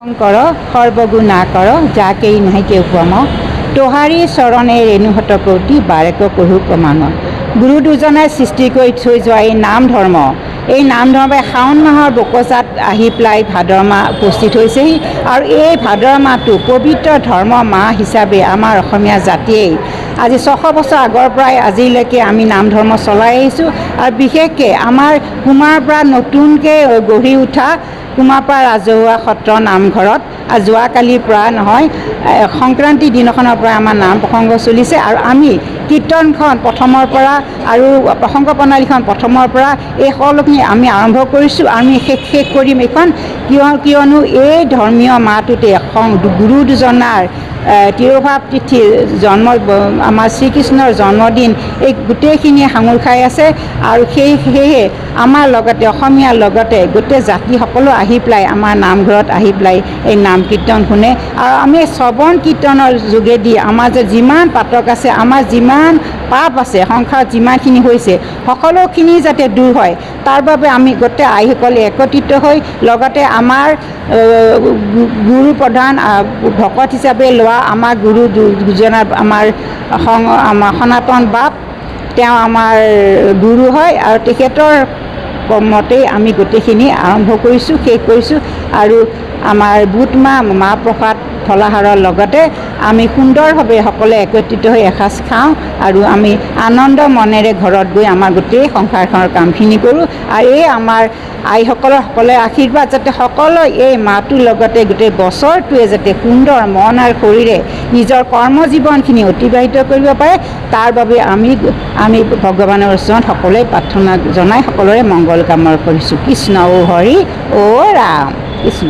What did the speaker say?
শঙ্কৰ সৰ্বগুণাকৰ যাকেই নাহি কেউ উপম তোহাৰী চৰণে ৰেণুহত কৌটি বাৰেক কহু প্ৰমাণ। গুৰু দুজনাই সৃষ্টি কৰি থৈ যোৱা এই নাম ধৰ্ম, এই নাম ধৰ্মই শাওণ মাহৰ বকজাত আহি পেলাই ভাদ মাহ উপস্থিত হৈছেহি। আৰু এই ভাদ মাহটো পবিত্ৰ ধৰ্ম মাহ হিচাপে আমাৰ অসমীয়া জাতিয়েই আজি 600 বছৰ আগৰ পৰাই আজিলৈকে আমি নাম ধৰ্ম চলাই আহিছোঁ। আৰু বিশেষকৈ আমাৰ কুমাৰ পৰা নতুনকৈ গঢ়ি উঠা কুমাৰপাৰা ৰাজহুৱা সত্ৰ নামঘৰত যোৱাকালিৰ পৰা নহয়, সংক্ৰান্তি দিনাখনৰ পৰা আমাৰ নাম প্ৰসংগ চলিছে। আৰু আমি কীৰ্তনখন প্ৰথমৰ পৰা আৰু প্ৰসংগ প্ৰণালীখন প্ৰথমৰ পৰা এই সকলোখিনি আমি আৰম্ভ কৰিছোঁ। আমি শেষ কৰিম এইখন, কিয়নো এই ধৰ্মীয় মাহটোতে গুৰু দুজনাৰ তিৰোভাৱ তিথি জন্ম, আমাৰ শ্ৰীকৃষ্ণৰ জন্মদিন, এই গোটেইখিনিয়ে সাঙুৰ খাই আছে। আৰু সেয়েহে আমাৰ লগতে অসমীয়াৰ লগতে গোটেই জাতিসকলো আহি পেলাই আমাৰ নামঘৰত আহি পেলাই এই নাম কীৰ্তন শুনে। আৰু আমি শ্ৰৱণ কীৰ্তনৰ যোগেদি আমাৰ যে যিমান পাতক আছে, আমাৰ যিমান পাপ আছে, সংসাৰত যিমানখিনি হৈছে সকলোখিনি যাতে দূৰ হয়, তাৰ বাবে আমি গোটেই আইসকলে একত্ৰিত হৈ লগতে আমাৰ গুৰু প্ৰধান ভকত হিচাপে লোৱা আমাৰ গুৰু দুজনাৰ আমাৰ সনাতন বাপ, তেওঁ আমাৰ গুৰু হয়। আৰু তেখেতৰ মতেই আমি গোটেইখিনি আৰম্ভ কৰিছোঁ, শেষ কৰিছোঁ। আৰু আমাৰ বুট মাহ প্ৰসাদ ফলাহাৰৰ লগতে আমি সুন্দৰভাৱে সকলোৱে একত্ৰিত হৈ এসাঁজ খাওঁ আৰু আমি আনন্দ মনেৰে ঘৰত গৈ আমাৰ গোটেই সংসাৰখনৰ কামখিনি কৰোঁ। আৰু এই আমাৰ আইসকলৰ আশীৰ্বাদ যাতে সকলো এই মাহটোৰ লগতে গোটেই বছৰটোৱে যাতে সুন্দৰ মন আৰু শৰীৰে নিজৰ কৰ্মজীৱনখিনি অতিবাহিত কৰিব পাৰে, তাৰ বাবে আমি ভগৱানৰ ওচৰত সকলোৱে প্ৰাৰ্থনা জনাই সকলোৰে মংগল কামনা কৰিছোঁ। কৃষ্ণ ও হৰি ও ৰাম কৃষ্ণ।